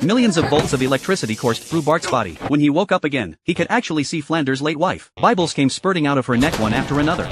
Millions of volts of electricity coursed through Bart's body. When he woke up again, he could actually see Flanders' late wife. Bibles came spurting out of her neck one after another.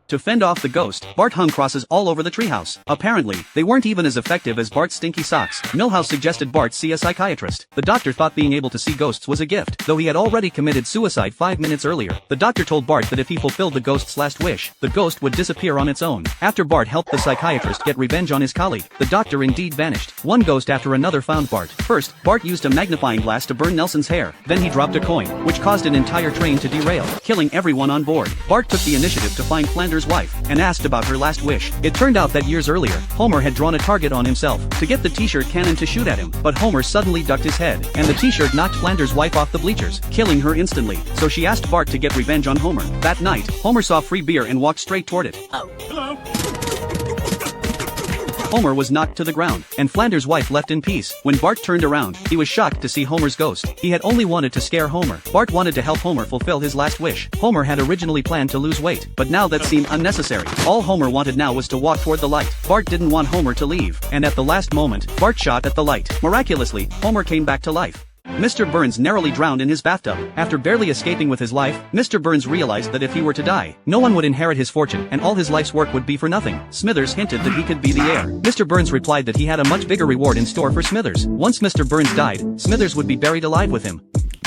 To fend off the ghost, Bart hung crosses all over the treehouse. Apparently, they weren't even as effective as Bart's stinky socks. Milhouse suggested Bart see a psychiatrist. The doctor thought being able to see ghosts was a gift, though he had already committed suicide 5 minutes earlier. The doctor told Bart that if he fulfilled the ghost's last wish, the ghost would disappear on its own. After Bart helped the psychiatrist get revenge on his colleague, the doctor indeed vanished. One ghost after another found Bart. First, Bart used a magnifying glass to burn Nelson's hair. Then he dropped a coin, which caused an entire train to derail, killing everyone on board. Bart took the initiative to find Flanders' wife, and asked about her last wish. It turned out that years earlier, Homer had drawn a target on himself to get the t-shirt cannon to shoot at him, but Homer suddenly ducked his head, and the t-shirt knocked Flanders' wife off the bleachers, killing her instantly. So she asked Bart to get revenge on Homer. That night, Homer saw free beer and walked straight toward it. Hello. Homer was knocked to the ground, and Flanders' wife left in peace. When Bart turned around, he was shocked to see Homer's ghost. He had only wanted to scare Homer. Bart wanted to help Homer fulfill his last wish. Homer had originally planned to lose weight, but now that seemed unnecessary. All Homer wanted now was to walk toward the light. Bart didn't want Homer to leave, and at the last moment, Bart shot at the light. Miraculously, Homer came back to life. Mr. Burns narrowly drowned in his bathtub. After barely escaping with his life, Mr. Burns realized that if he were to die, no one would inherit his fortune and all his life's work would be for nothing. Smithers hinted that he could be the heir. Mr. Burns replied that he had a much bigger reward in store for Smithers. Once Mr. Burns died, Smithers would be buried alive with him.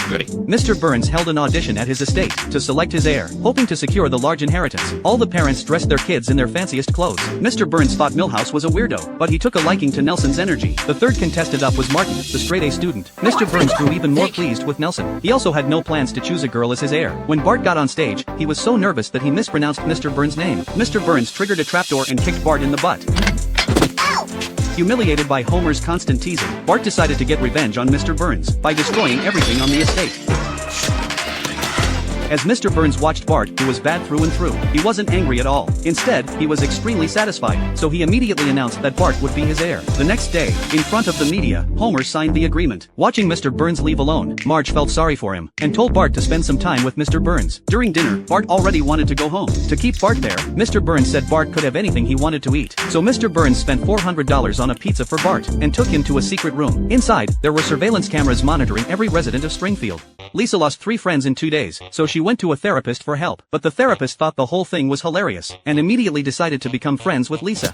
Goody. Mr. Burns held an audition at his estate to select his heir, hoping to secure the large inheritance. All the parents dressed their kids in their fanciest clothes. Mr. Burns thought Milhouse was a weirdo, but he took a liking to Nelson's energy. The third contestant up was Martin, the straight-A student. Mr. Burns grew even more pleased with Nelson. He also had no plans to choose a girl as his heir. When Bart got on stage, he was so nervous that he mispronounced Mr. Burns' name. Mr. Burns triggered a trapdoor and kicked Bart in the butt. Humiliated by Homer's constant teasing, Bart decided to get revenge on Mr. Burns by destroying everything on the estate. As Mr. Burns watched Bart, who was bad through and through, he wasn't angry at all. Instead, he was extremely satisfied, so he immediately announced that Bart would be his heir. The next day, in front of the media, Homer signed the agreement. Watching Mr. Burns leave alone, Marge felt sorry for him, and told Bart to spend some time with Mr. Burns. During dinner, Bart already wanted to go home. To keep Bart there, Mr. Burns said Bart could have anything he wanted to eat. So Mr. Burns spent $400 on a pizza for Bart, and took him to a secret room. Inside, there were surveillance cameras monitoring every resident of Springfield. Lisa lost 3 friends in 2 days, so she went to a therapist for help. But the therapist thought the whole thing was hilarious, and immediately decided to become friends with Lisa.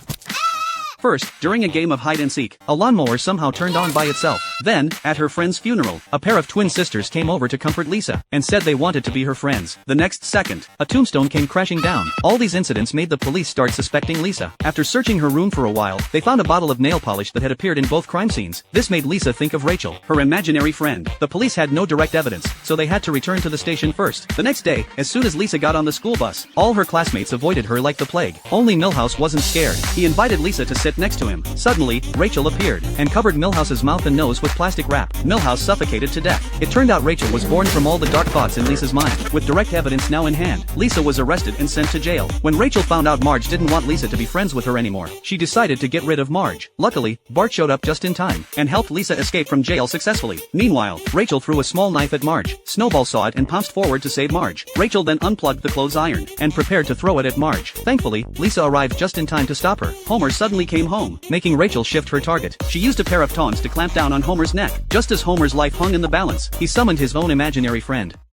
First, during a game of hide-and-seek, a lawnmower somehow turned on by itself. Then, at her friend's funeral, a pair of twin sisters came over to comfort Lisa, and said they wanted to be her friends. The next second, a tombstone came crashing down. All these incidents made the police start suspecting Lisa. After searching her room for a while, they found a bottle of nail polish that had appeared in both crime scenes. This made Lisa think of Rachel, her imaginary friend. The police had no direct evidence, so they had to return to the station first. The next day, as soon as Lisa got on the school bus, all her classmates avoided her like the plague. Only Milhouse wasn't scared. He invited Lisa to sit next to him. Suddenly, Rachel appeared, and covered Milhouse's mouth and nose with plastic wrap. Milhouse suffocated to death. It turned out Rachel was born from all the dark thoughts in Lisa's mind. With direct evidence now in hand, Lisa was arrested and sent to jail. When Rachel found out Marge didn't want Lisa to be friends with her anymore, she decided to get rid of Marge. Luckily, Bart showed up just in time, and helped Lisa escape from jail successfully. Meanwhile, Rachel threw a small knife at Marge. Snowball saw it and pounced forward to save Marge. Rachel then unplugged the clothes iron, and prepared to throw it at Marge. Thankfully, Lisa arrived just in time to stop her. Homer suddenly came home, making Rachel shift her target. She used a pair of tongs to clamp down on Homer's neck. Just as Homer's life hung in the balance, he summoned his own imaginary friend.